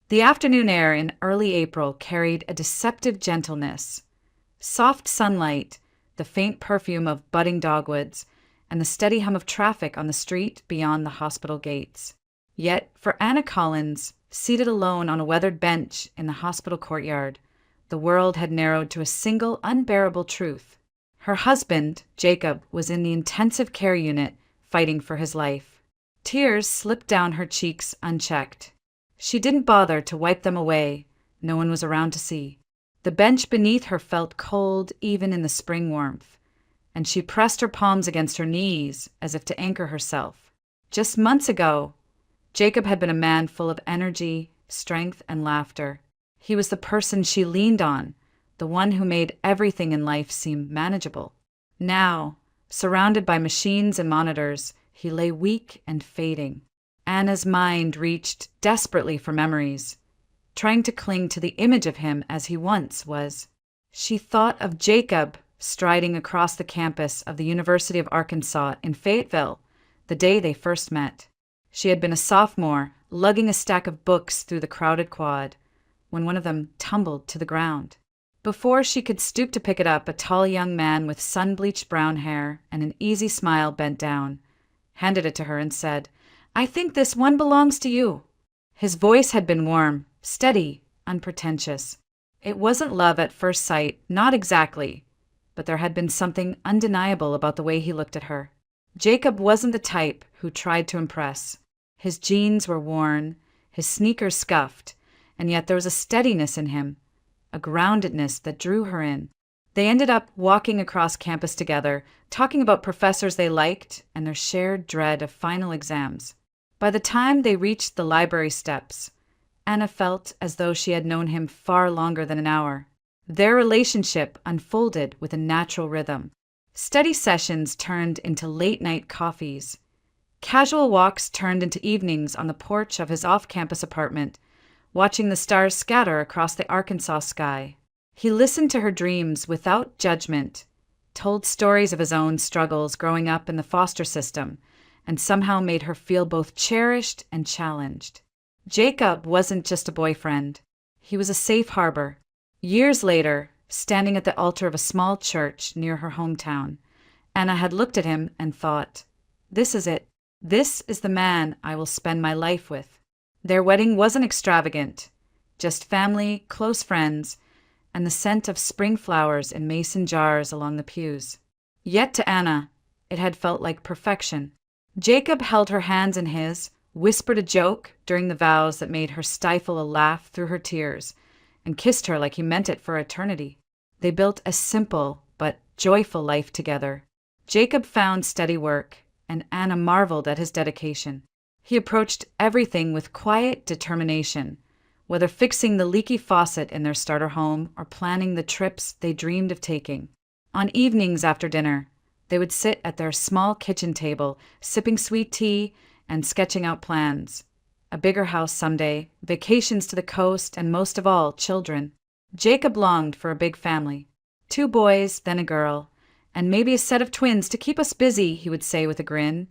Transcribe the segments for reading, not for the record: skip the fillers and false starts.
The afternoon air in early April carried a deceptive gentleness. Soft sunlight, the faint perfume of budding dogwoods, and the steady hum of traffic on the street beyond the hospital gates. Yet, for Anna Collins, seated alone on a weathered bench in the hospital courtyard, the world had narrowed to a single unbearable truth. Her husband, Jacob, was in the intensive care unit, fighting for his life. Tears slipped down her cheeks unchecked. She didn't bother to wipe them away. No one was around to see. The bench beneath her felt cold even in the spring warmth, and she pressed her palms against her knees as if to anchor herself. Just months ago, Jacob had been a man full of energy, strength, and laughter. He was the person she leaned on, the one who made everything in life seem manageable. Now, surrounded by machines and monitors, he lay weak and fading. Anna's mind reached desperately for memories, trying to cling to the image of him as he once was. She thought of Jacob striding across the campus of the University of Arkansas in Fayetteville the day they first met. She had been a sophomore, lugging a stack of books through the crowded quad, when one of them tumbled to the ground. Before she could stoop to pick it up, a tall young man with sun-bleached brown hair and an easy smile bent down, handed it to her and said, "I think this one belongs to you." His voice had been warm, steady, unpretentious. It wasn't love at first sight, not exactly, but there had been something undeniable about the way he looked at her. Jacob wasn't the type who tried to impress. His jeans were worn, his sneakers scuffed, and yet there was a steadiness in him, a groundedness that drew her in. They ended up walking across campus together, talking about professors they liked and their shared dread of final exams. By the time they reached the library steps, Anna felt as though she had known him far longer than an hour. Their relationship unfolded with a natural rhythm. Study sessions turned into late-night coffees. Casual walks turned into evenings on the porch of his off-campus apartment, watching the stars scatter across the Arkansas sky. He listened to her dreams without judgment, told stories of his own struggles growing up in the foster system, and somehow made her feel both cherished and challenged. Jacob wasn't just a boyfriend. He was a safe harbor. Years later, standing at the altar of a small church near her hometown, Anna had looked at him and thought, "This is it. This is the man I will spend my life with." Their wedding wasn't extravagant, just family, close friends, and the scent of spring flowers in mason jars along the pews. Yet to Anna, it had felt like perfection. Jacob held her hands in his, whispered a joke during the vows that made her stifle a laugh through her tears, and kissed her like he meant it for eternity. They built a simple but joyful life together. Jacob found steady work, and Anna marveled at his dedication. He approached everything with quiet determination, whether fixing the leaky faucet in their starter home or planning the trips they dreamed of taking. On evenings after dinner, they would sit at their small kitchen table, sipping sweet tea and sketching out plans. A bigger house someday, vacations to the coast, and most of all, children. Jacob longed for a big family. 2 boys, then a girl, and maybe a set of twins to keep us busy, he would say with a grin,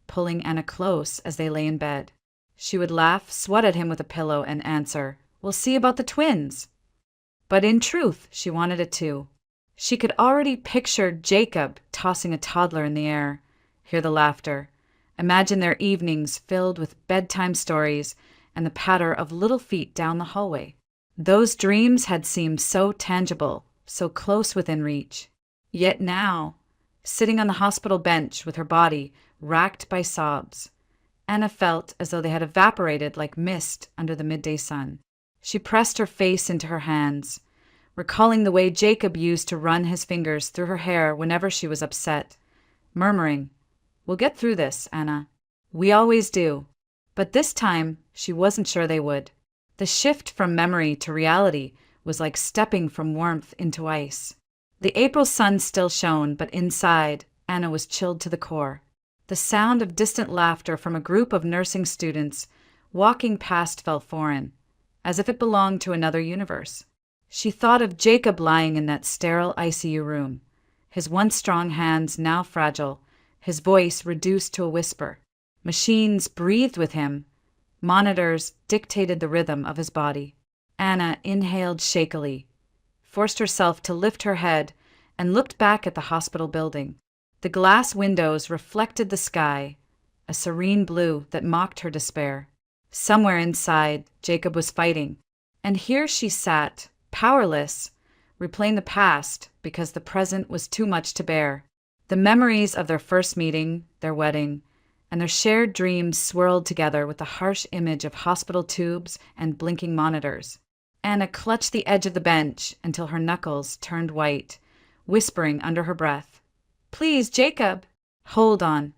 pulling Anna close as they lay in bed. She would laugh, swat at him with a pillow, and answer, "We'll see about the twins." But in truth, she wanted it too. She could already picture Jacob tossing a toddler in the air, hear the laughter, imagine their evenings filled with bedtime stories and the patter of little feet down the hallway. Those dreams had seemed so tangible, so close within reach. Yet now, sitting on the hospital bench with her body racked by sobs, Anna felt as though they had evaporated like mist under the midday sun. She pressed her face into her hands, recalling the way Jacob used to run his fingers through her hair whenever she was upset, murmuring, "We'll get through this, Anna. We always do." But this time, she wasn't sure they would. The shift from memory to reality was like stepping from warmth into ice. The April sun still shone, but inside, Anna was chilled to the core. The sound of distant laughter from a group of nursing students walking past felt foreign, as if it belonged to another universe. She thought of Jacob lying in that sterile ICU room, his once strong hands now fragile, his voice reduced to a whisper. Machines breathed with him, Monitors dictated the rhythm of his body. Anna inhaled shakily, forced herself to lift her head, and looked back at the hospital building. The glass windows reflected the sky, a serene blue that mocked her despair. Somewhere inside, Jacob was fighting. And here she sat, powerless, replaying the past because the present was too much to bear. The memories of their first meeting, their wedding, and their shared dreams swirled together with the harsh image of hospital tubes and blinking monitors. Anna clutched the edge of the bench until her knuckles turned white, whispering under her breath, "Please, Jacob, hold on."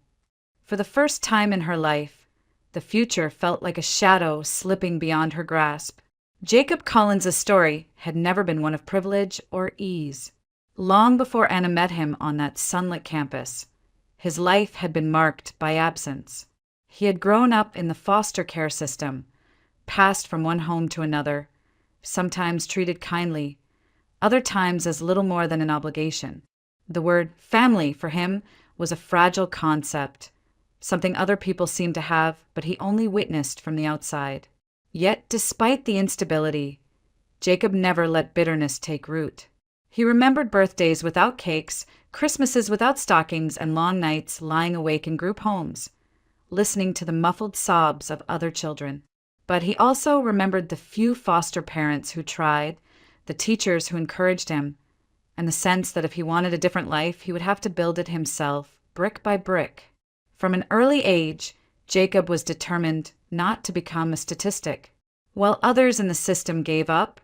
For the first time in her life, the future felt like a shadow slipping beyond her grasp. Jacob Collins' story had never been one of privilege or ease. Long before Anna met him on that sunlit campus, his life had been marked by absence. He had grown up in the foster care system, passed from one home to another, sometimes treated kindly, other times as little more than an obligation. The word family for him was a fragile concept, something other people seemed to have, but he only witnessed from the outside. Yet, despite the instability, Jacob never let bitterness take root. He remembered birthdays without cakes, Christmases without stockings, and long nights lying awake in group homes, listening to the muffled sobs of other children. But he also remembered the few foster parents who tried, the teachers who encouraged him, and the sense that if he wanted a different life, he would have to build it himself, brick by brick. From an early age, Jacob was determined not to become a statistic. While others in the system gave up,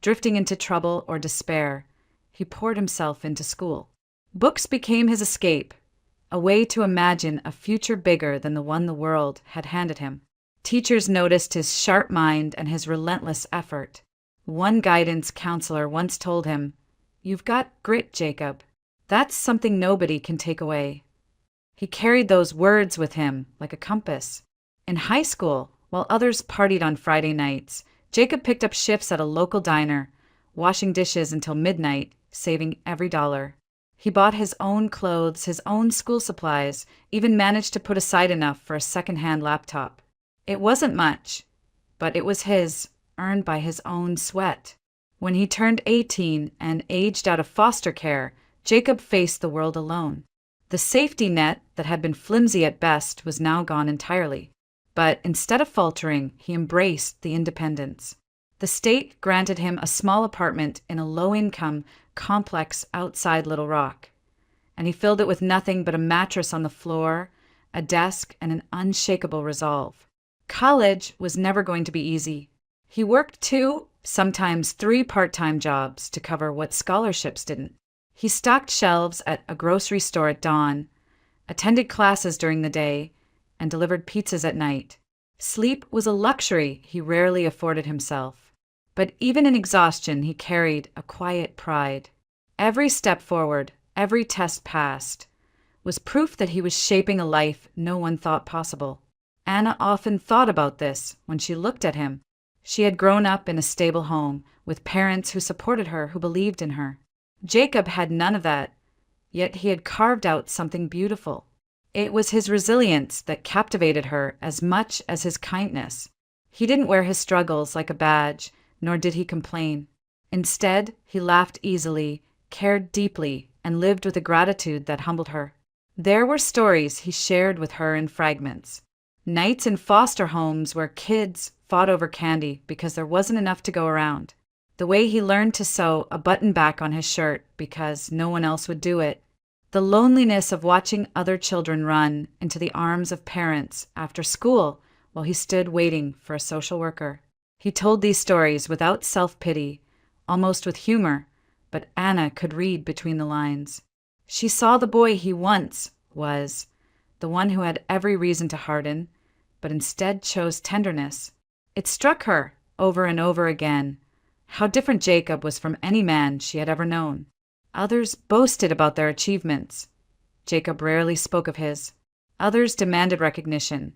drifting into trouble or despair, he poured himself into school. Books became his escape, a way to imagine a future bigger than the one the world had handed him. Teachers noticed his sharp mind and his relentless effort. One guidance counselor once told him, "You've got grit, Jacob. That's something nobody can take away." He carried those words with him like a compass. In high school, while others partied on Friday nights, Jacob picked up shifts at a local diner, washing dishes until midnight, saving every dollar. He bought his own clothes, his own school supplies, even managed to put aside enough for a second-hand laptop. It wasn't much, but it was his, earned by his own sweat. When he turned 18 and aged out of foster care, Jacob faced the world alone. The safety net that had been flimsy at best was now gone entirely. But instead of faltering, he embraced the independence. The state granted him a small apartment in a low-income complex outside Little Rock, and he filled it with nothing but a mattress on the floor, a desk, and an unshakable resolve. College was never going to be easy. He worked 2, sometimes 3 part-time jobs to cover what scholarships didn't. He stocked shelves at a grocery store at dawn, attended classes during the day, and delivered pizzas at night. Sleep was a luxury he rarely afforded himself. But even in exhaustion, he carried a quiet pride. Every step forward, every test passed, was proof that he was shaping a life no one thought possible. Anna often thought about this when she looked at him. She had grown up in a stable home, with parents who supported her, who believed in her. Jacob had none of that, yet he had carved out something beautiful. It was his resilience that captivated her as much as his kindness. He didn't wear his struggles like a badge, nor did he complain. Instead, he laughed easily, cared deeply, and lived with a gratitude that humbled her. There were stories he shared with her in fragments. Nights in foster homes where kids fought over candy because there wasn't enough to go around. The way he learned to sew a button back on his shirt because no one else would do it. The loneliness of watching other children run into the arms of parents after school while he stood waiting for a social worker. He told these stories without self-pity, almost with humor, but Anna could read between the lines. She saw the boy he once was, the one who had every reason to harden, but instead chose tenderness. It struck her, over and over again, how different Jacob was from any man she had ever known. Others boasted about their achievements. Jacob rarely spoke of his. Others demanded recognition.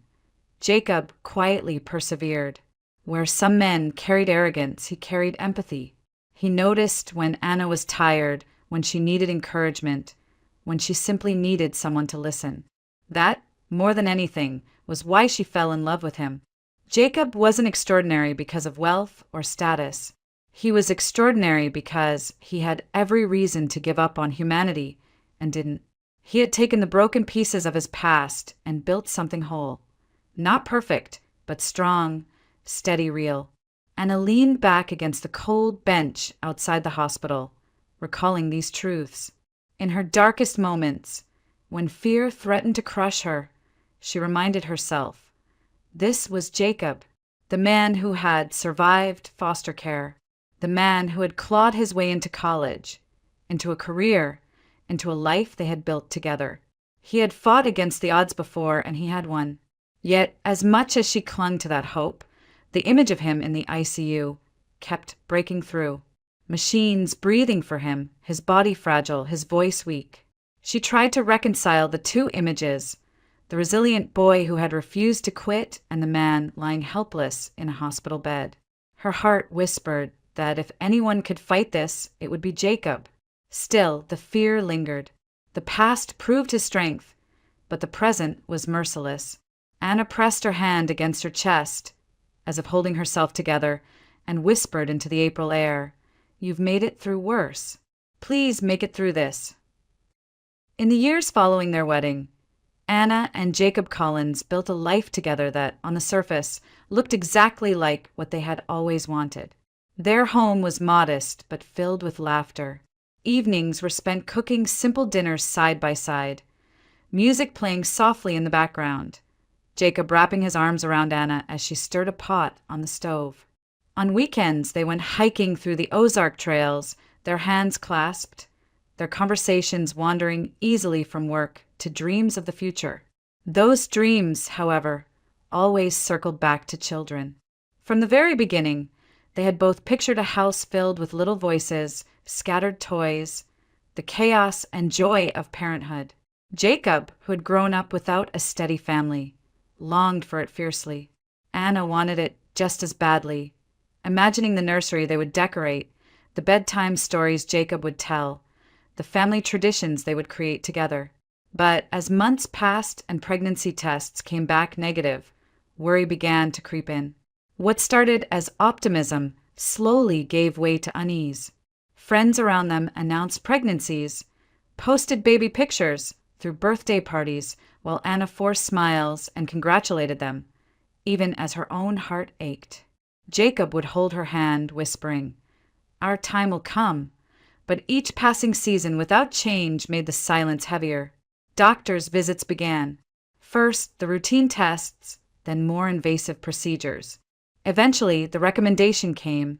Jacob quietly persevered. Where some men carried arrogance, he carried empathy. He noticed when Anna was tired, when she needed encouragement, when she simply needed someone to listen. That, more than anything, was why she fell in love with him. Jacob wasn't extraordinary because of wealth or status. He was extraordinary because he had every reason to give up on humanity and didn't. He had taken the broken pieces of his past and built something whole. Not perfect, but strong, steady, real. Anna leaned back against the cold bench outside the hospital, recalling these truths. In her darkest moments, when fear threatened to crush her, she reminded herself, this was Jacob, the man who had survived foster care, the man who had clawed his way into college, into a career, into a life they had built together. He had fought against the odds before, and he had won. Yet, as much as she clung to that hope, the image of him in the ICU kept breaking through. Machines breathing for him, his body fragile, his voice weak. She tried to reconcile the two images, the resilient boy who had refused to quit and the man lying helpless in a hospital bed. Her heart whispered that if anyone could fight this, it would be Jacob. Still, the fear lingered. The past proved his strength, but the present was merciless. Anna pressed her hand against her chest, as if holding herself together, and whispered into the April air, "You've made it through worse. Please make it through this." In the years following their wedding, Anna and Jacob Collins built a life together that, on the surface, looked exactly like what they had always wanted. Their home was modest but filled with laughter. Evenings were spent cooking simple dinners side by side, music playing softly in the background, Jacob wrapping his arms around Anna as she stirred a pot on the stove. On weekends, they went hiking through the Ozark trails, their hands clasped, their conversations wandering easily from work to dreams of the future. Those dreams, however, always circled back to children. From the very beginning, they had both pictured a house filled with little voices, scattered toys, the chaos and joy of parenthood. Jacob, who had grown up without a steady family, longed for it fiercely. Anna wanted it just as badly, imagining the nursery they would decorate, the bedtime stories Jacob would tell, the family traditions they would create together. But as months passed and pregnancy tests came back negative, worry began to creep in. What started as optimism slowly gave way to unease. Friends around them announced pregnancies, posted baby pictures, threw birthday parties, while Anna forced smiles and congratulated them, even as her own heart ached. Jacob would hold her hand, whispering, "Our time will come," but each passing season without change made the silence heavier. Doctors' visits began. First, the routine tests, then more invasive procedures. Eventually, the recommendation came,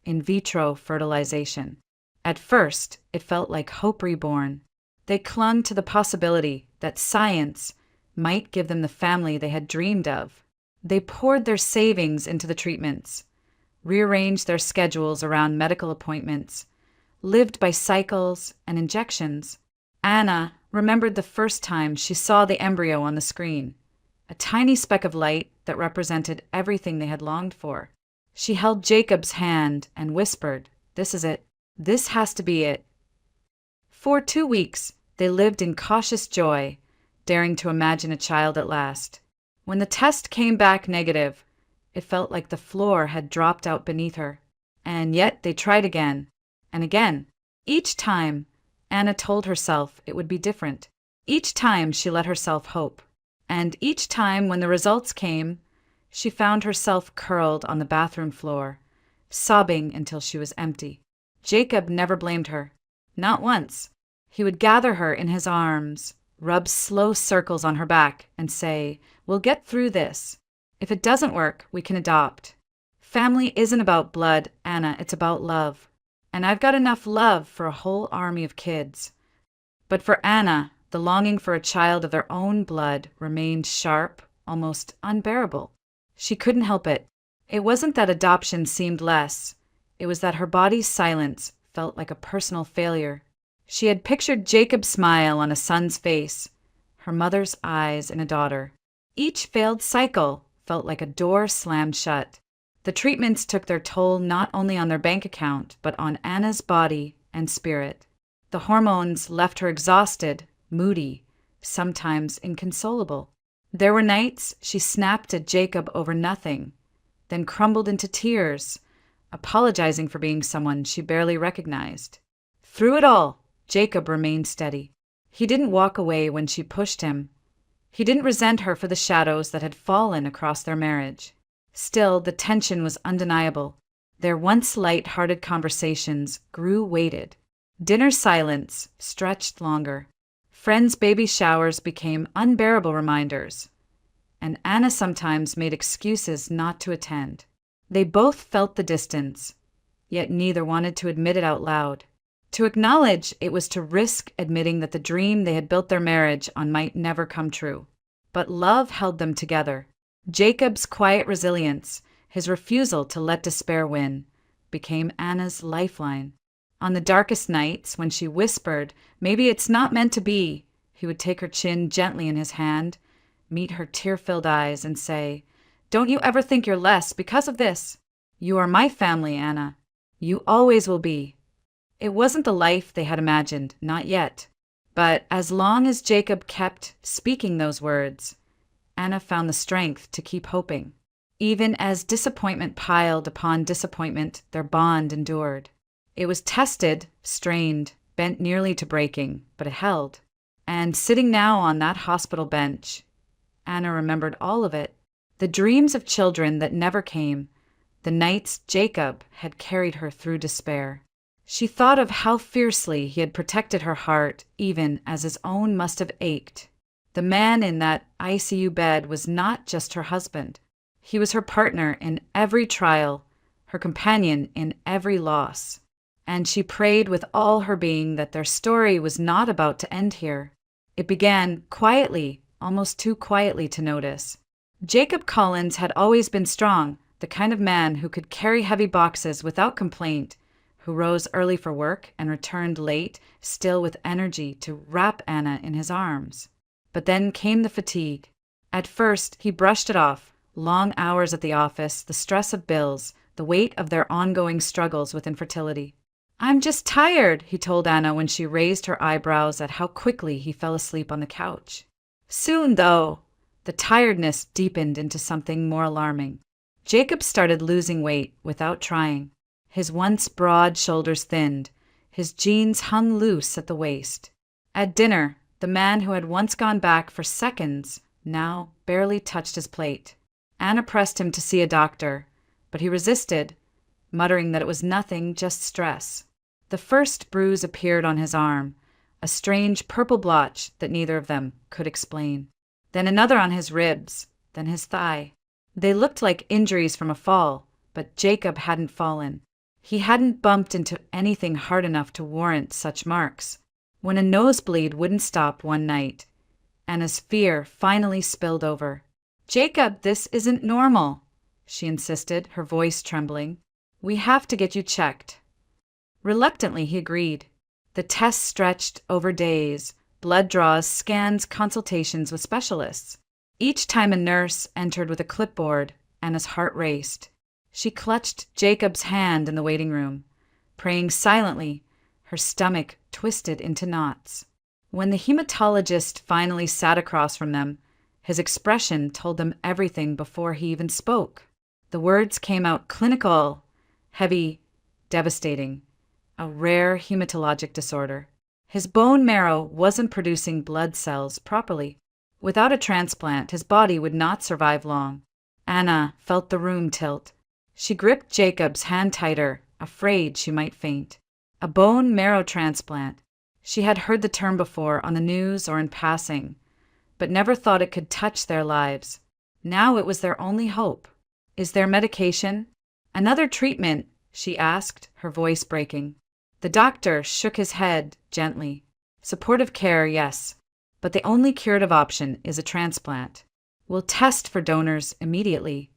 in vitro fertilization. At first, it felt like hope reborn. They clung to the possibility that science might give them the family they had dreamed of. They poured their savings into the treatments, rearranged their schedules around medical appointments, lived by cycles and injections. Anna remembered the first time she saw the embryo on the screen, a tiny speck of light that represented everything they had longed for. She held Jacob's hand and whispered, "This is it. This has to be it." For 2 weeks, they lived in cautious joy, daring to imagine a child at last. When the test came back negative, it felt like the floor had dropped out beneath her. And yet they tried again, and again. Each time, Anna told herself it would be different. Each time she let herself hope. And each time when the results came, she found herself curled on the bathroom floor, sobbing until she was empty. Jacob never blamed her. Not once. He would gather her in his arms, rub slow circles on her back, and say, "We'll get through this. If it doesn't work, we can adopt. Family isn't about blood, Anna, it's about love. And I've got enough love for a whole army of kids." But for Anna, the longing for a child of their own blood remained sharp, almost unbearable. She couldn't help it. It wasn't that adoption seemed less. It was that her body's silence felt like a personal failure. She had pictured Jacob's smile on a son's face, her mother's eyes in a daughter. Each failed cycle felt like a door slammed shut. The treatments took their toll not only on their bank account, but on Anna's body and spirit. The hormones left her exhausted, moody, sometimes inconsolable. There were nights she snapped at Jacob over nothing, then crumbled into tears, apologizing for being someone she barely recognized. Through it all, Jacob remained steady. He didn't walk away when she pushed him. He didn't resent her for the shadows that had fallen across their marriage. Still, the tension was undeniable. Their once light-hearted conversations grew weighted. Dinner silence stretched longer. Friends' baby showers became unbearable reminders, and Anna sometimes made excuses not to attend. They both felt the distance, yet neither wanted to admit it out loud. To acknowledge it was to risk admitting that the dream they had built their marriage on might never come true. But love held them together. Jacob's quiet resilience, his refusal to let despair win, became Anna's lifeline. On the darkest nights, when she whispered, "Maybe it's not meant to be," he would take her chin gently in his hand, meet her tear-filled eyes, and say, "Don't you ever think you're less because of this. You are my family, Anna. You always will be." It wasn't the life they had imagined, not yet. But as long as Jacob kept speaking those words, Anna found the strength to keep hoping. Even as disappointment piled upon disappointment, their bond endured. It was tested, strained, bent nearly to breaking, but it held. And sitting now on that hospital bench, Anna remembered all of it. The dreams of children that never came, the nights Jacob had carried her through despair. She thought of how fiercely he had protected her heart, even as his own must have ached. The man in that ICU bed was not just her husband. He was her partner in every trial, her companion in every loss. And she prayed with all her being that their story was not about to end here. It began quietly, almost too quietly to notice. Jacob Collins had always been strong, the kind of man who could carry heavy boxes without complaint, who rose early for work and returned late, still with energy to wrap Anna in his arms. But then came the fatigue. At first, he brushed it off. Long hours at the office, the stress of bills, the weight of their ongoing struggles with infertility. "I'm just tired," he told Anna when she raised her eyebrows at how quickly he fell asleep on the couch. Soon, though, the tiredness deepened into something more alarming. Jacob started losing weight without trying. His once broad shoulders thinned. His jeans hung loose at the waist. At dinner, the man who had once gone back for seconds now barely touched his plate. Anna pressed him to see a doctor, but he resisted, muttering that it was nothing, just stress. The first bruise appeared on his arm, a strange purple blotch that neither of them could explain. Then another on his ribs, then his thigh. They looked like injuries from a fall, but Jacob hadn't fallen. He hadn't bumped into anything hard enough to warrant such marks. When a nosebleed wouldn't stop one night, Anna's fear finally spilled over. "Jacob, this isn't normal," she insisted, her voice trembling. "We have to get you checked." Reluctantly, he agreed. The tests stretched over days, blood draws, scans, consultations with specialists. Each time a nurse entered with a clipboard, Anna's heart raced. She clutched Jacob's hand in the waiting room, praying silently, her stomach twisted into knots. When the hematologist finally sat across from them, his expression told them everything before he even spoke. The words came out clinical, heavy, devastating, a rare hematologic disorder. His bone marrow wasn't producing blood cells properly. Without a transplant, his body would not survive long. Anna felt the room tilt. She gripped Jacob's hand tighter, afraid she might faint. A bone marrow transplant. She had heard the term before on the news or in passing, but never thought it could touch their lives. Now it was their only hope. "Is there medication? Another treatment?" she asked, her voice breaking. The doctor shook his head gently. "Supportive care, yes, but the only curative option is a transplant. We'll test for donors immediately."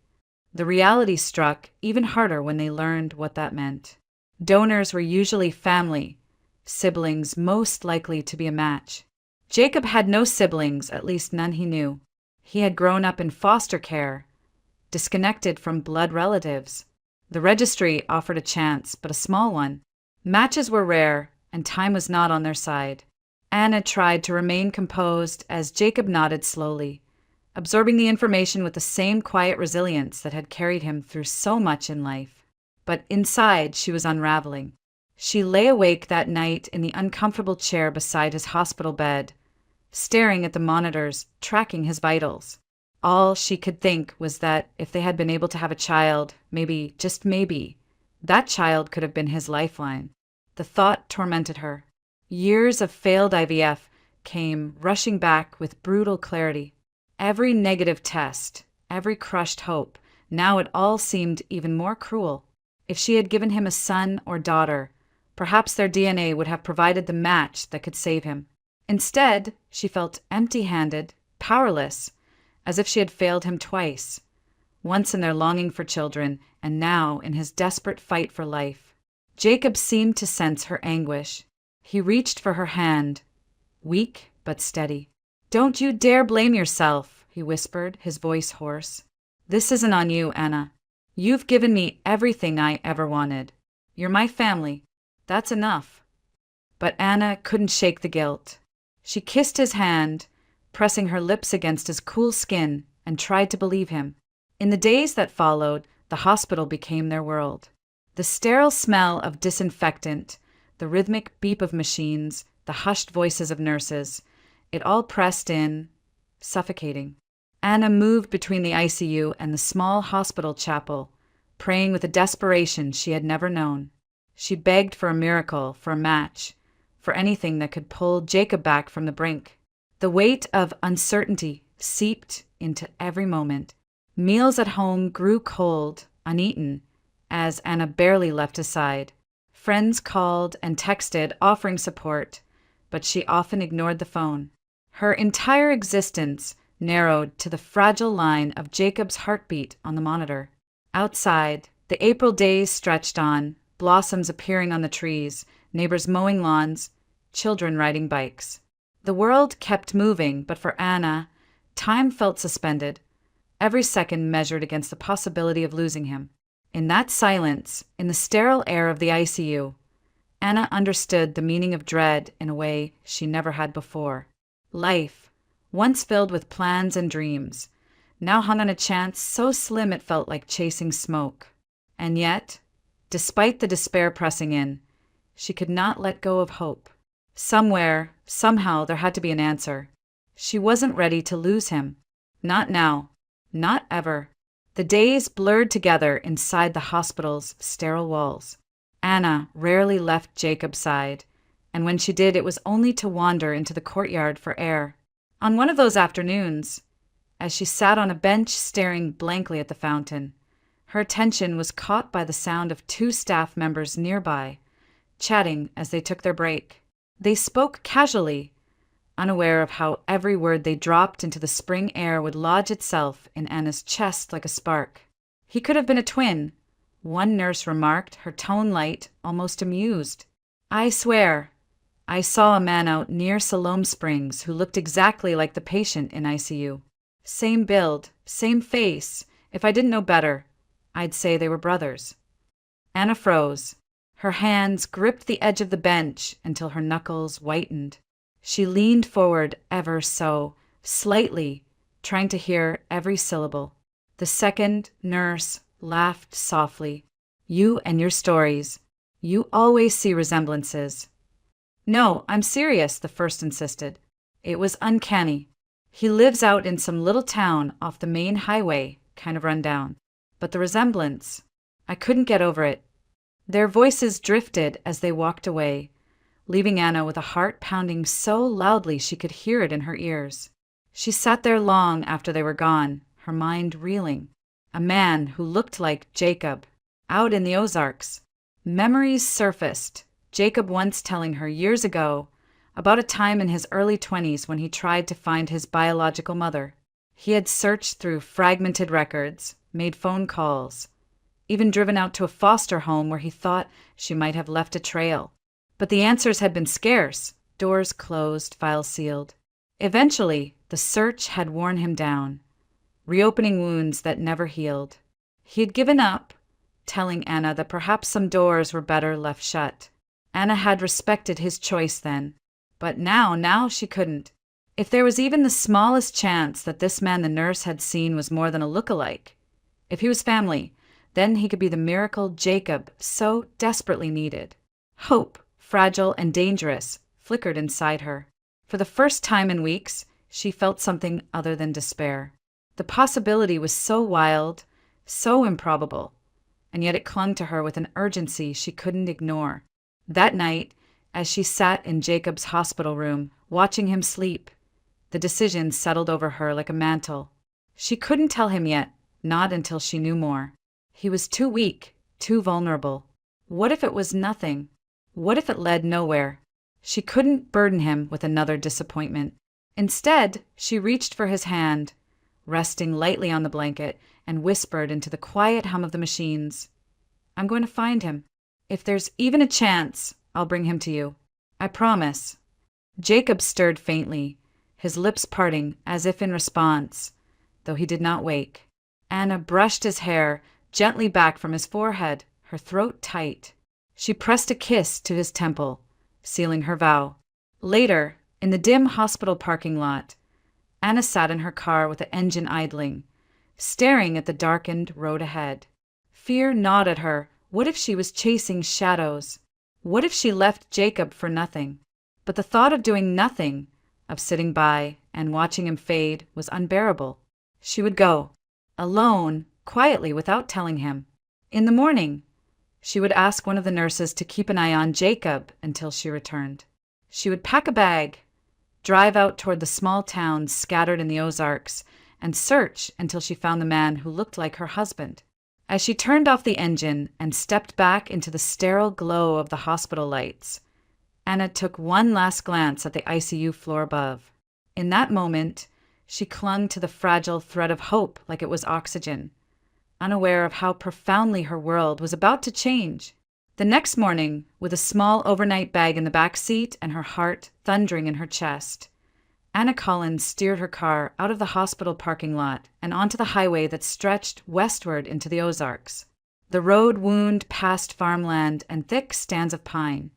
The reality struck even harder when they learned what that meant. Donors were usually family, siblings most likely to be a match. Jacob had no siblings, at least none he knew. He had grown up in foster care, disconnected from blood relatives. The registry offered a chance, but a small one. Matches were rare, and time was not on their side. Anna tried to remain composed as Jacob nodded slowly, absorbing the information with the same quiet resilience that had carried him through so much in life. But inside, she was unraveling. She lay awake that night in the uncomfortable chair beside his hospital bed, staring at the monitors, tracking his vitals. All she could think was that if they had been able to have a child, maybe, just maybe, that child could have been his lifeline. The thought tormented her. Years of failed IVF came rushing back with brutal clarity. Every negative test, every crushed hope, now it all seemed even more cruel. If she had given him a son or daughter, perhaps their DNA would have provided the match that could save him. Instead, she felt empty-handed, powerless, as if she had failed him twice, once in their longing for children, and now in his desperate fight for life. Jacob seemed to sense her anguish. He reached for her hand, weak but steady. "Don't you dare blame yourself," he whispered, his voice hoarse. "This isn't on you, Anna. You've given me everything I ever wanted. You're my family. That's enough." But Anna couldn't shake the guilt. She kissed his hand, pressing her lips against his cool skin, and tried to believe him. In the days that followed, the hospital became their world. The sterile smell of disinfectant, the rhythmic beep of machines, the hushed voices of nurses, it all pressed in, suffocating. Anna moved between the ICU and the small hospital chapel, praying with a desperation she had never known. She begged for a miracle, for a match, for anything that could pull Jacob back from the brink. The weight of uncertainty seeped into every moment. Meals at home grew cold, uneaten, as Anna barely left his side. Friends called and texted, offering support, but she often ignored the phone. Her entire existence narrowed to the fragile line of Jacob's heartbeat on the monitor. Outside, the April days stretched on, blossoms appearing on the trees, neighbors mowing lawns, children riding bikes. The world kept moving, but for Anna, time felt suspended, every second measured against the possibility of losing him. In that silence, in the sterile air of the ICU, Anna understood the meaning of dread in a way she never had before. Life, once filled with plans and dreams, now hung on a chance so slim it felt like chasing smoke. And yet, despite the despair pressing in, she could not let go of hope. Somewhere, somehow, there had to be an answer. She wasn't ready to lose him. Not now. Not ever. The days blurred together inside the hospital's sterile walls. Anna rarely left Jacob's side, and when she did, it was only to wander into the courtyard for air. On one of those afternoons, as she sat on a bench staring blankly at the fountain, her attention was caught by the sound of two staff members nearby, chatting as they took their break. They spoke casually, unaware of how every word they dropped into the spring air would lodge itself in Anna's chest like a spark. "He could have been a twin," one nurse remarked, her tone light, almost amused. "I swear, I saw a man out near Siloam Springs who looked exactly like the patient in ICU. Same build, same face. If I didn't know better, I'd say they were brothers." Anna froze. Her hands gripped the edge of the bench until her knuckles whitened. She leaned forward ever so, slightly, trying to hear every syllable. The second nurse laughed softly. "You and your stories. You always see resemblances." "No, I'm serious," the first insisted. "It was uncanny. He lives out in some little town off the main highway, kind of run down. But the resemblance, I couldn't get over it." Their voices drifted as they walked away, leaving Anna with a heart pounding so loudly she could hear it in her ears. She sat there long after they were gone, her mind reeling. A man who looked like Jacob, out in the Ozarks. Memories surfaced, Jacob once telling her years ago about a time in his early 20s when he tried to find his biological mother. He had searched through fragmented records, made phone calls, even driven out to a foster home where he thought she might have left a trail. But the answers had been scarce, doors closed, files sealed. Eventually, the search had worn him down, reopening wounds that never healed. He had given up, telling Anna that perhaps some doors were better left shut. Anna had respected his choice then, but now she couldn't. If there was even the smallest chance that this man the nurse had seen was more than a look-alike, if he was family, then he could be the miracle Jacob so desperately needed. Hope, fragile and dangerous, flickered inside her. For the first time in weeks, she felt something other than despair. The possibility was so wild, so improbable, and yet it clung to her with an urgency she couldn't ignore. That night, as she sat in Jacob's hospital room, watching him sleep, the decision settled over her like a mantle. She couldn't tell him yet, not until she knew more. He was too weak, too vulnerable. What if it was nothing? What if it led nowhere? She couldn't burden him with another disappointment. Instead, she reached for his hand, resting lightly on the blanket, and whispered into the quiet hum of the machines, "I'm going to find him. If there's even a chance, I'll bring him to you. I promise." Jacob stirred faintly, his lips parting as if in response, though he did not wake. Anna brushed his hair gently back from his forehead, her throat tight. She pressed a kiss to his temple, sealing her vow. Later, in the dim hospital parking lot, Anna sat in her car with the engine idling, staring at the darkened road ahead. Fear gnawed at her. What if she was chasing shadows? What if she left Jacob for nothing? But the thought of doing nothing, of sitting by and watching him fade, was unbearable. She would go, alone, quietly, without telling him. In the morning, she would ask one of the nurses to keep an eye on Jacob until she returned. She would pack a bag, drive out toward the small towns scattered in the Ozarks, and search until she found the man who looked like her husband. As she turned off the engine and stepped back into the sterile glow of the hospital lights, Anna took one last glance at the ICU floor above. In that moment, she clung to the fragile thread of hope like it was oxygen, unaware of how profoundly her world was about to change. The next morning, with a small overnight bag in the back seat and her heart thundering in her chest, Anna Collins steered her car out of the hospital parking lot and onto the highway that stretched westward into the Ozarks. The road wound past farmland and thick stands of pine,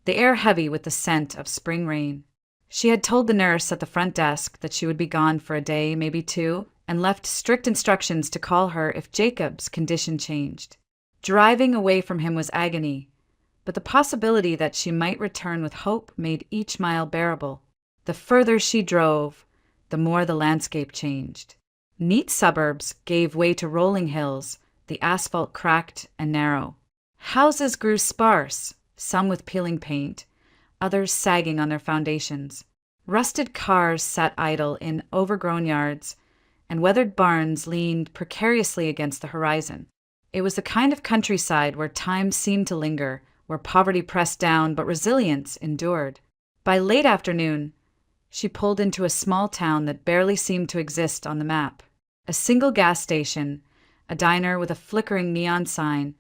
the air heavy with the scent of spring rain. She had told the nurse at the front desk that she would be gone for a day, maybe two, and left strict instructions to call her if Jacob's condition changed. Driving away from him was agony, but the possibility that she might return with hope made each mile bearable. The further she drove, the more the landscape changed. Neat suburbs gave way to rolling hills, the asphalt cracked and narrow. Houses grew sparse, some with peeling paint, others sagging on their foundations. Rusted cars sat idle in overgrown yards, and weathered barns leaned precariously against the horizon. It was the kind of countryside where time seemed to linger, where poverty pressed down but resilience endured. By late afternoon, she pulled into a small town that barely seemed to exist on the map. A single gas station, a diner with a flickering neon sign,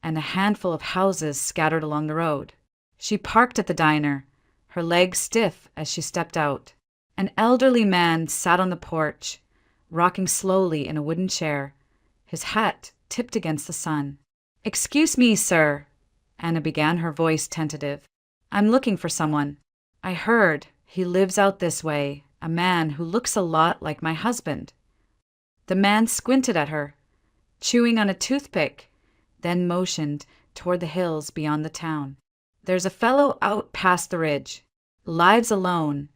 and a handful of houses scattered along the road. She parked at the diner, her legs stiff as she stepped out. An elderly man sat on the porch, rocking slowly in a wooden chair, his hat tipped against the sun. "Excuse me, sir," Anna began, her voice tentative. "I'm looking for someone. I heard he lives out this way, a man who looks a lot like my husband." The man squinted at her, chewing on a toothpick, then motioned toward the hills beyond the town. "There's a fellow out past the ridge. Lives alone.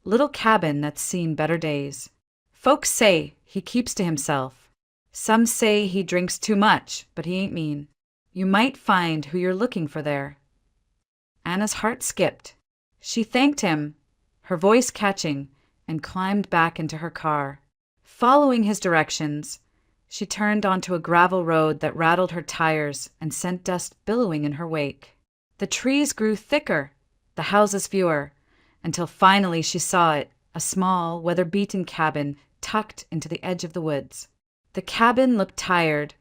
Little cabin that's seen better days. Folks say he keeps to himself. Some say he drinks too much, but he ain't mean. You might find who you're looking for there." Anna's heart skipped. She thanked him, her voice catching, and climbed back into her car. Following his directions, she turned onto a gravel road that rattled her tires and sent dust billowing in her wake. The trees grew thicker, the houses fewer, until finally she saw it, a small, weather-beaten cabin tucked into the edge of the woods. The cabin looked tired,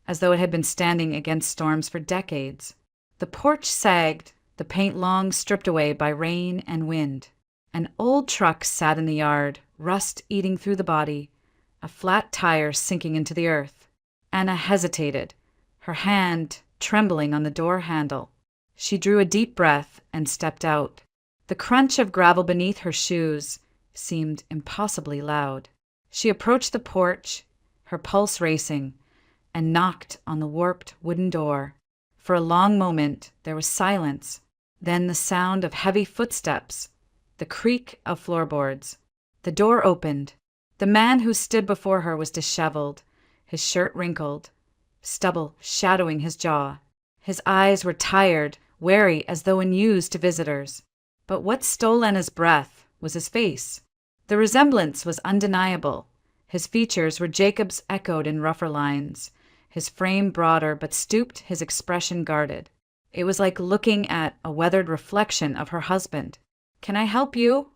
as though it had been standing against storms for decades. The porch sagged, the paint long stripped away by rain and wind. An old truck sat in the yard, rust eating through the body, a flat tire sinking into the earth. Anna hesitated, her hand trembling on the door handle. She drew a deep breath and stepped out. The crunch of gravel beneath her shoes seemed impossibly loud. She approached the porch, her pulse racing, and knocked on the warped wooden door. For a long moment there was silence, then the sound of heavy footsteps, the creak of floorboards. The door opened. The man who stood before her was disheveled, his shirt wrinkled, stubble shadowing his jaw. His eyes were tired, wary as though unused to visitors. But what stole Anna's breath was his face. The resemblance was undeniable. His features were Jacob's echoed in rougher lines, his frame broader but stooped, his expression guarded. It was like looking at a weathered reflection of her husband. "Can I help you?"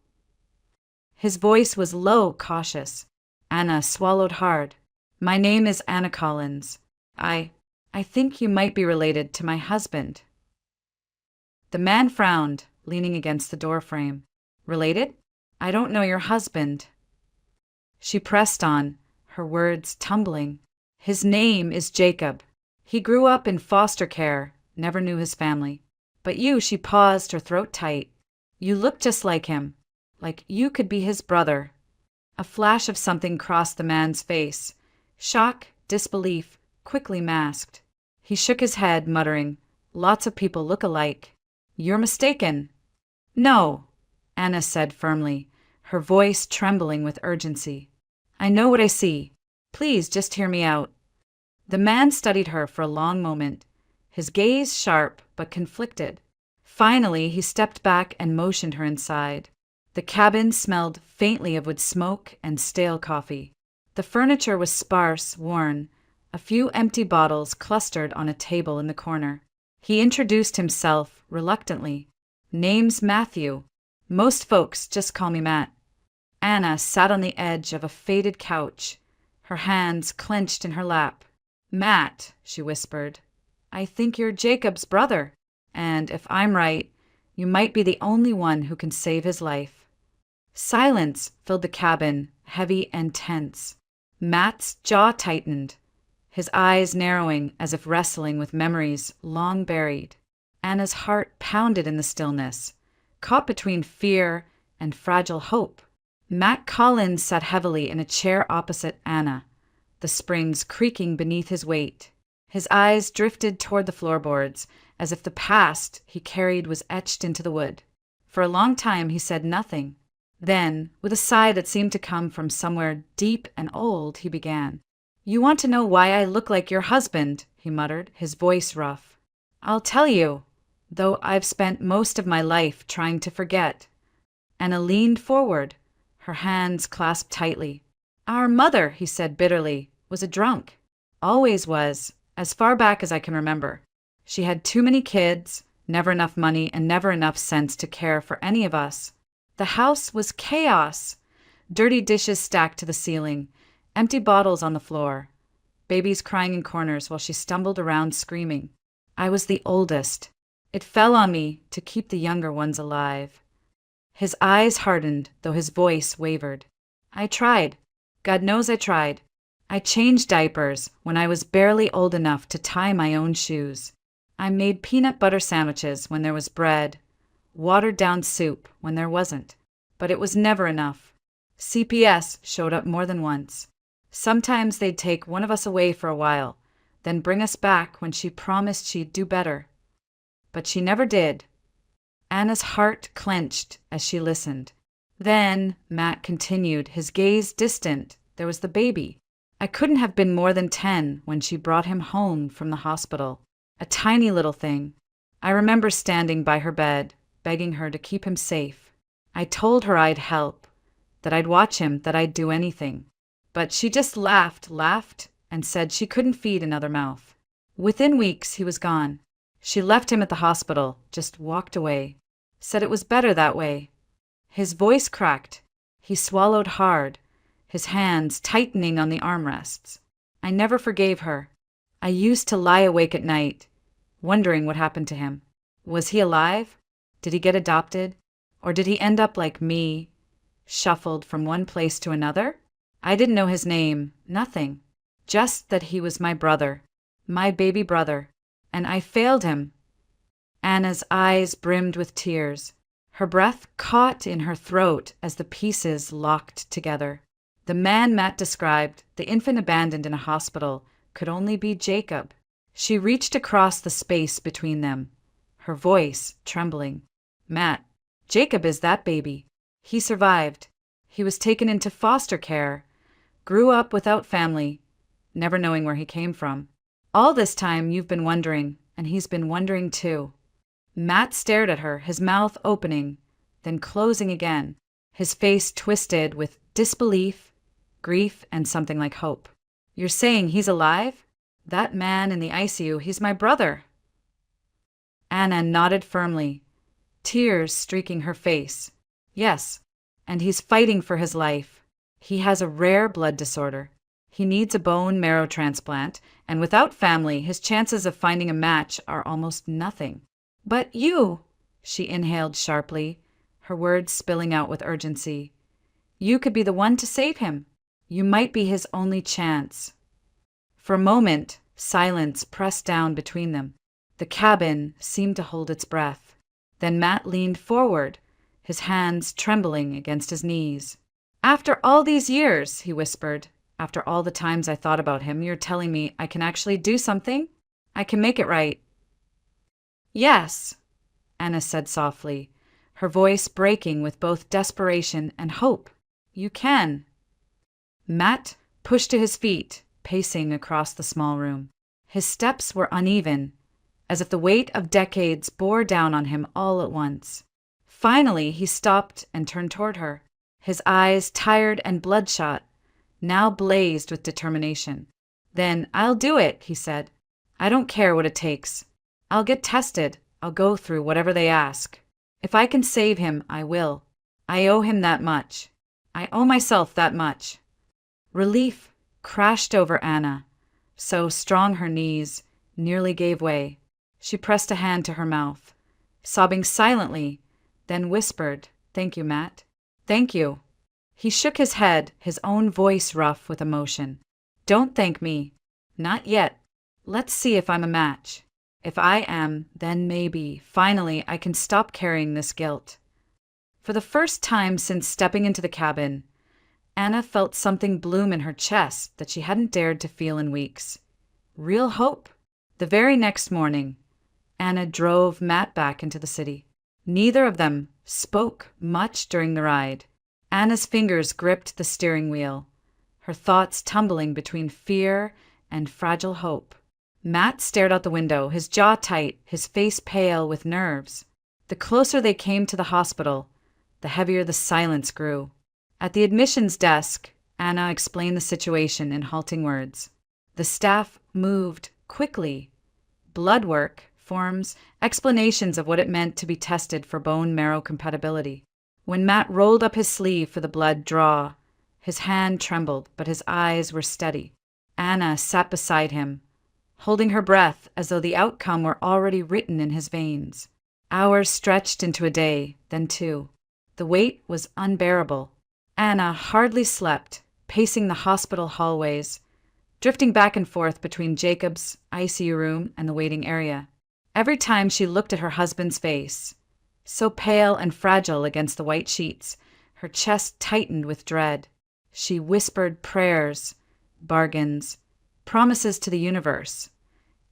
His voice was low, cautious. Anna swallowed hard. "My name is Anna Collins. I think you might be related to my husband." The man frowned, leaning against the doorframe. "Related? I don't know your husband." She pressed on, her words tumbling. "His name is Jacob. He grew up in foster care, never knew his family. But you," she paused, her throat tight, "you look just like him, like you could be his brother." A flash of something crossed the man's face. Shock, disbelief, quickly masked. He shook his head, muttering, "Lots of people look alike." "You're mistaken." "No," Anna said firmly, her voice trembling with urgency. "I know what I see. Please just hear me out." The man studied her for a long moment, his gaze sharp but conflicted. Finally, he stepped back and motioned her inside. The cabin smelled faintly of wood smoke and stale coffee. The furniture was sparse, worn, a few empty bottles clustered on a table in the corner. He introduced himself reluctantly. "Name's Matthew. Most folks just call me Matt." Anna sat on the edge of a faded couch, her hands clenched in her lap. "Matt," she whispered, "I think you're Jacob's brother, and if I'm right, you might be the only one who can save his life." Silence filled the cabin, heavy and tense. Matt's jaw tightened, his eyes narrowing as if wrestling with memories long buried. Anna's heart pounded in the stillness, caught between fear and fragile hope. Matt Collins sat heavily in a chair opposite Anna, the springs creaking beneath his weight. His eyes drifted toward the floorboards, as if the past he carried was etched into the wood. For a long time he said nothing. Then, with a sigh that seemed to come from somewhere deep and old, he began. "You want to know why I look like your husband," he muttered, his voice rough. "I'll tell you, though I've spent most of my life trying to forget." Anna leaned forward, her hands clasped tightly. "Our mother," he said bitterly, "was a drunk. Always was, as far back as I can remember. She had too many kids, never enough money, and never enough sense to care for any of us. The house was chaos. Dirty dishes stacked to the ceiling, empty bottles on the floor, babies crying in corners while she stumbled around screaming. I was the oldest. It fell on me to keep the younger ones alive." His eyes hardened, though his voice wavered. "I tried. God knows I tried. I changed diapers when I was barely old enough to tie my own shoes. I made peanut butter sandwiches when there was bread, watered-down soup when there wasn't. But it was never enough. CPS showed up more than once. Sometimes they'd take one of us away for a while, then bring us back when she promised she'd do better. But she never did." Anna's heart clenched as she listened. "Then," Matt continued, his gaze distant, "there was the baby. I couldn't have been more than 10 when she brought him home from the hospital. A tiny little thing. I remember standing by her bed, begging her to keep him safe. I told her I'd help, that I'd watch him, that I'd do anything. But she just laughed, and said she couldn't feed another mouth. Within weeks, he was gone. She left him at the hospital, just walked away. Said it was better that way." His voice cracked. He swallowed hard, his hands tightening on the armrests. "I never forgave her. I used to lie awake at night, wondering what happened to him. Was he alive? Did he get adopted? Or did he end up like me, shuffled from one place to another? I didn't know his name, nothing. Just that he was my brother, my baby brother. And I failed him." Anna's eyes brimmed with tears. Her breath caught in her throat as the pieces locked together. The man Matt described, the infant abandoned in a hospital, could only be Jacob. She reached across the space between them, her voice trembling. Matt, Jacob is that baby. He survived. He was taken into foster care, grew up without family, never knowing where he came from. All this time you've been wondering, and he's been wondering too. Matt stared at her, his mouth opening, then closing again, his face twisted with disbelief, grief, and something like hope. You're saying he's alive? That man in the ICU, he's my brother. Anna nodded firmly, tears streaking her face. Yes, and he's fighting for his life. He has a rare blood disorder. He needs a bone marrow transplant, and without family, his chances of finding a match are almost nothing. But you, she inhaled sharply, her words spilling out with urgency. You could be the one to save him. You might be his only chance. For a moment, silence pressed down between them. The cabin seemed to hold its breath. Then Matt leaned forward, his hands trembling against his knees. After all these years, he whispered, after all the times I thought about him, you're telling me I can actually do something? I can make it right. Yes, Anna said softly, her voice breaking with both desperation and hope. You can. Matt pushed to his feet, pacing across the small room. His steps were uneven, as if the weight of decades bore down on him all at once. Finally, he stopped and turned toward her. His eyes, tired and bloodshot, now blazed with determination. Then, I'll do it, he said. I don't care what it takes. I'll get tested. I'll go through whatever they ask. If I can save him, I will. I owe him that much. I owe myself that much. Relief crashed over Anna, so strong her knees nearly gave way. She pressed a hand to her mouth, sobbing silently, then whispered, Thank you, Matt. Thank you. He shook his head, his own voice rough with emotion. Don't thank me. Not yet. Let's see if I'm a match. If I am, then maybe, finally, I can stop carrying this guilt. For the first time since stepping into the cabin, Anna felt something bloom in her chest that she hadn't dared to feel in weeks. Real hope. The very next morning, Anna drove Matt back into the city. Neither of them spoke much during the ride. Anna's fingers gripped the steering wheel, her thoughts tumbling between fear and fragile hope. Matt stared out the window, his jaw tight, his face pale with nerves. The closer they came to the hospital, the heavier the silence grew. At the admissions desk, Anna explained the situation in halting words. The staff moved quickly. Blood work, forms, explanations of what it meant to be tested for bone marrow compatibility. When Matt rolled up his sleeve for the blood draw, his hand trembled, but his eyes were steady. Anna sat beside him, holding her breath as though the outcome were already written in his veins. Hours stretched into a day, then two. The wait was unbearable. Anna hardly slept, pacing the hospital hallways, drifting back and forth between Jacob's ICU room and the waiting area. Every time she looked at her husband's face, so pale and fragile against the white sheets, her chest tightened with dread. She whispered prayers, bargains, promises to the universe,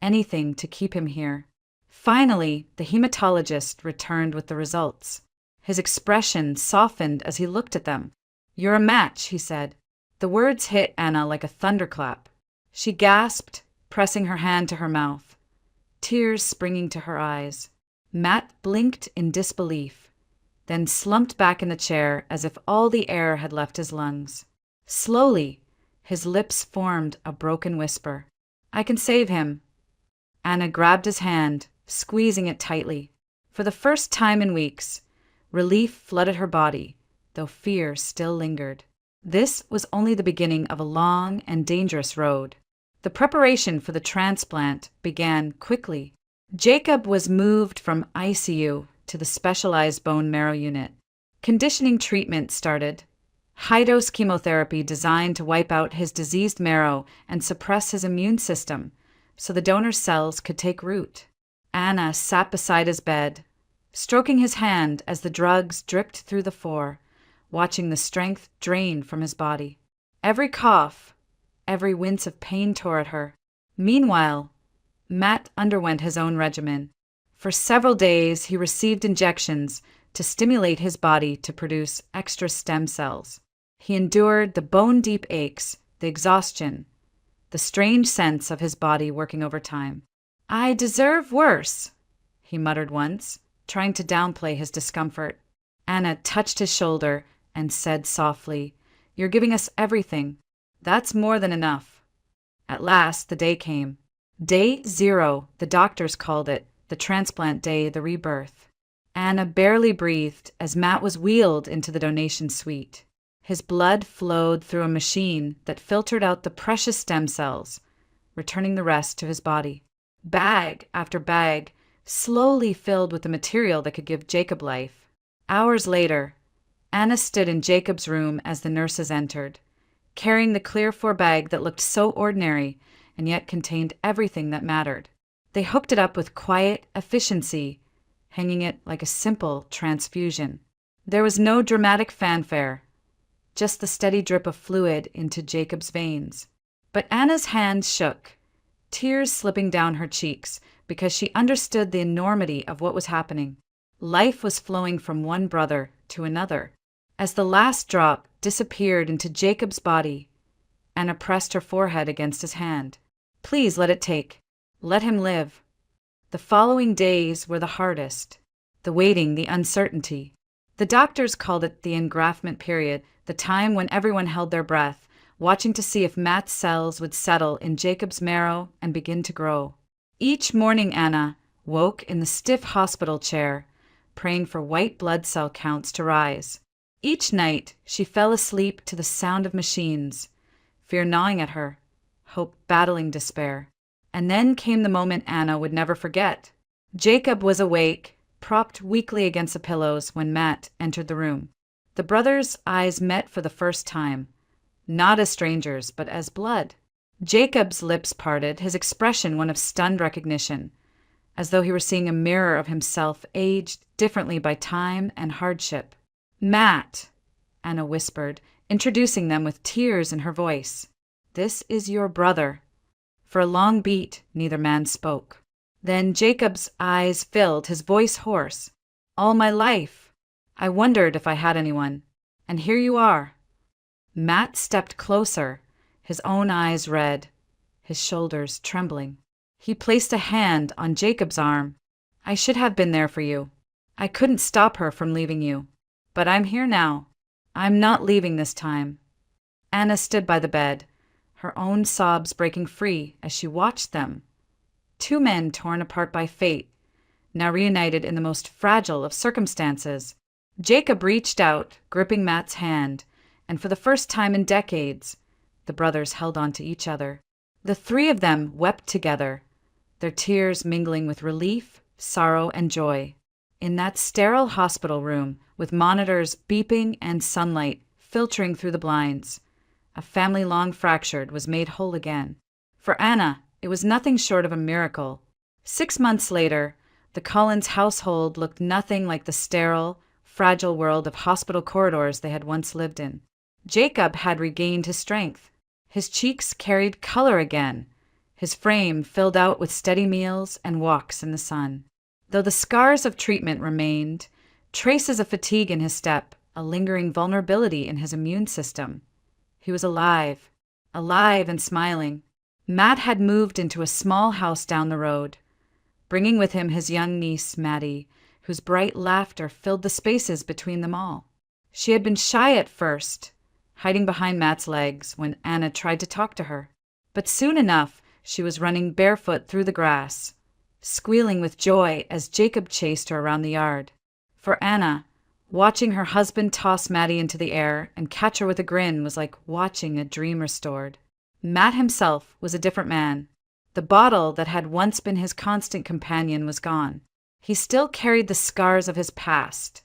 anything to keep him here. Finally, the hematologist returned with the results. His expression softened as he looked at them. You're a match, he said. The words hit Anna like a thunderclap. She gasped, pressing her hand to her mouth, tears springing to her eyes. Matt blinked in disbelief, then slumped back in the chair as if all the air had left his lungs. Slowly, his lips formed a broken whisper. I can save him. Anna grabbed his hand, squeezing it tightly. For the first time in weeks, relief flooded her body, though fear still lingered. This was only the beginning of a long and dangerous road. The preparation for the transplant began quickly. Jacob was moved from ICU to the specialized bone marrow unit. Conditioning treatment started. High-dose chemotherapy designed to wipe out his diseased marrow and suppress his immune system so the donor cells could take root. Anna sat beside his bed, stroking his hand as the drugs dripped through the fore, watching the strength drain from his body. Every cough, every wince of pain tore at her. Meanwhile, Matt underwent his own regimen. For several days, he received injections to stimulate his body to produce extra stem cells. He endured the bone-deep aches, the exhaustion, the strange sense of his body working overtime. "I deserve worse," he muttered once, trying to downplay his discomfort. Anna touched his shoulder and said softly, "You're giving us everything. That's more than enough." At last, the day came. Day 0, the doctors called it, the transplant day, the rebirth. Anna barely breathed as Matt was wheeled into the donation suite. His blood flowed through a machine that filtered out the precious stem cells, returning the rest to his body. Bag after bag slowly filled with the material that could give Jacob life. Hours later, Anna stood in Jacob's room as the nurses entered, carrying the clear 4-bag that looked so ordinary and yet contained everything that mattered. They hooked it up with quiet efficiency, hanging it like a simple transfusion. There was no dramatic fanfare, just the steady drip of fluid into Jacob's veins. But Anna's hands shook, tears slipping down her cheeks because she understood the enormity of what was happening. Life was flowing from one brother to another. As the last drop disappeared into Jacob's body, Anna pressed her forehead against his hand. "Please let it take. Let him live." The following days were the hardest. The waiting, the uncertainty. The doctors called it the engraftment period, the time when everyone held their breath, watching to see if Matt's cells would settle in Jacob's marrow and begin to grow. Each morning Anna woke in the stiff hospital chair, praying for white blood cell counts to rise. Each night she fell asleep to the sound of machines, fear gnawing at her, hope battling despair. And then came the moment Anna would never forget. Jacob was awake, propped weakly against the pillows when Matt entered the room. The brothers' eyes met for the first time, not as strangers, but as blood. Jacob's lips parted, his expression one of stunned recognition, as though he were seeing a mirror of himself aged differently by time and hardship. "Matt," Anna whispered, introducing them with tears in her voice. "This is your brother." For a long beat, neither man spoke. Then Jacob's eyes filled, his voice hoarse. "All my life, I wondered if I had anyone. And here you are." Matt stepped closer, his own eyes red, his shoulders trembling. He placed a hand on Jacob's arm. "I should have been there for you. I couldn't stop her from leaving you. But I'm here now. I'm not leaving this time." Anna stood by the bed, her own sobs breaking free as she watched them. Two men torn apart by fate, now reunited in the most fragile of circumstances. Jacob reached out, gripping Matt's hand, and for the first time in decades, the brothers held on to each other. The three of them wept together, their tears mingling with relief, sorrow, and joy. In that sterile hospital room, with monitors beeping and sunlight filtering through the blinds, a family long fractured was made whole again. For Anna, it was nothing short of a miracle. 6 months later, the Collins household looked nothing like the sterile, fragile world of hospital corridors they had once lived in. Jacob had regained his strength. His cheeks carried color again, his frame filled out with steady meals and walks in the sun. Though the scars of treatment remained, traces of fatigue in his step, a lingering vulnerability in his immune system, he was alive and smiling. Matt had moved into a small house down the road, bringing with him his young niece, Maddie, whose bright laughter filled the spaces between them all. She had been shy at first, hiding behind Matt's legs when Anna tried to talk to her. But soon enough, she was running barefoot through the grass, squealing with joy as Jacob chased her around the yard. For Anna, watching her husband toss Maddie into the air and catch her with a grin was like watching a dream restored. Matt himself was a different man. The bottle that had once been his constant companion was gone. He still carried the scars of his past,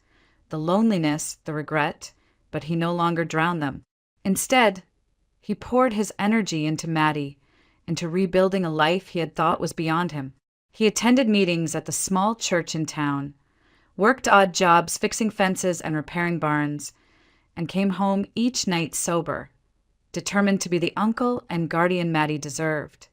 the loneliness, the regret, but he no longer drowned them. Instead, he poured his energy into Maddie, into rebuilding a life he had thought was beyond him. He attended meetings at the small church in town, worked odd jobs fixing fences and repairing barns, and came home each night sober, determined to be the uncle and guardian Maddie deserved.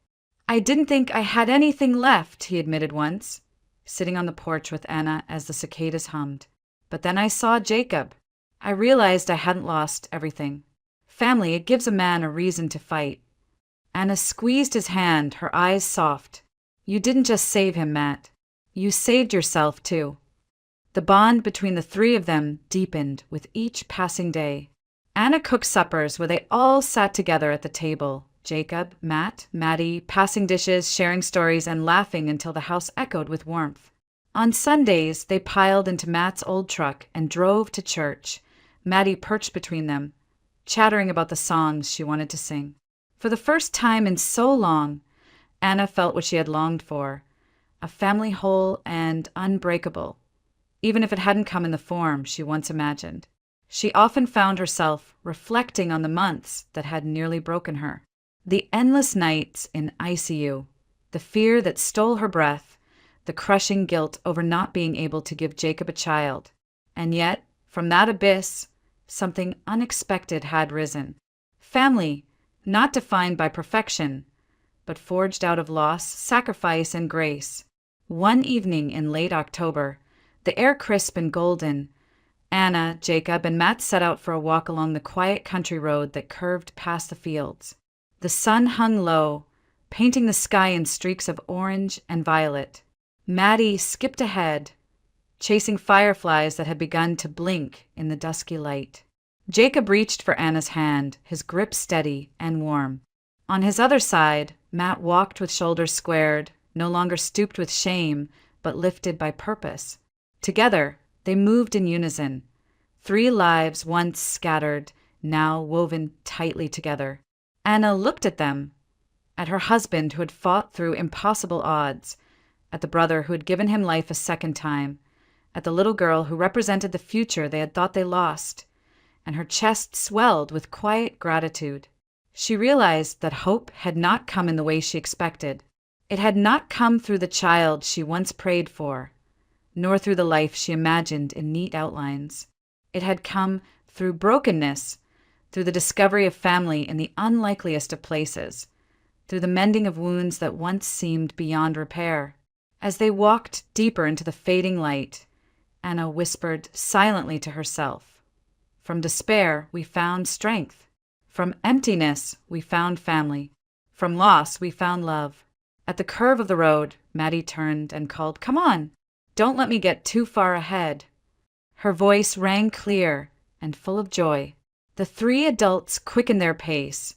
"I didn't think I had anything left," he admitted once, sitting on the porch with Anna as the cicadas hummed. "But then I saw Jacob. I realized I hadn't lost everything. Family, it gives a man a reason to fight." Anna squeezed his hand, her eyes soft. "You didn't just save him, Matt. You saved yourself, too." The bond between the three of them deepened with each passing day. Anna cooked suppers where they all sat together at the table. Jacob, Matt, Maddie, passing dishes, sharing stories, and laughing until the house echoed with warmth. On Sundays, they piled into Matt's old truck and drove to church, Maddie perched between them, chattering about the songs she wanted to sing. For the first time in so long, Anna felt what she had longed for, a family whole and unbreakable, even if it hadn't come in the form she once imagined. She often found herself reflecting on the months that had nearly broken her. The endless nights in ICU, the fear that stole her breath, the crushing guilt over not being able to give Jacob a child. And yet, from that abyss, something unexpected had risen. Family, not defined by perfection, but forged out of loss, sacrifice, and grace. One evening in late October, the air crisp and golden, Anna, Jacob, and Matt set out for a walk along the quiet country road that curved past the fields. The sun hung low, painting the sky in streaks of orange and violet. Maddie skipped ahead, chasing fireflies that had begun to blink in the dusky light. Jacob reached for Anna's hand, his grip steady and warm. On his other side, Matt walked with shoulders squared, no longer stooped with shame, but lifted by purpose. Together, they moved in unison, three lives once scattered, now woven tightly together. Anna looked at them, at her husband who had fought through impossible odds, at the brother who had given him life a second time, at the little girl who represented the future they had thought they lost, and her chest swelled with quiet gratitude. She realized that hope had not come in the way she expected. It had not come through the child she once prayed for, nor through the life she imagined in neat outlines. It had come through brokenness, through the discovery of family in the unlikeliest of places, through the mending of wounds that once seemed beyond repair. As they walked deeper into the fading light, Anna whispered silently to herself, "From despair, we found strength. From emptiness, we found family. From loss, we found love." At the curve of the road, Maddie turned and called, "Come on, don't let me get too far ahead." Her voice rang clear and full of joy. The three adults quickened their pace,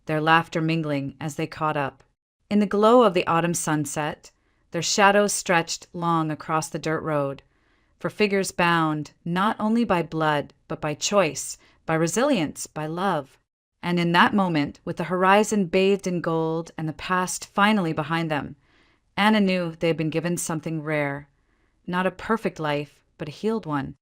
their laughter mingling as they caught up. In the glow of the autumn sunset, their shadows stretched long across the dirt road, for figures bound not only by blood, but by choice, by resilience, by love. And in that moment, with the horizon bathed in gold and the past finally behind them, Anna knew they had been given something rare. Not a perfect life, but a healed one.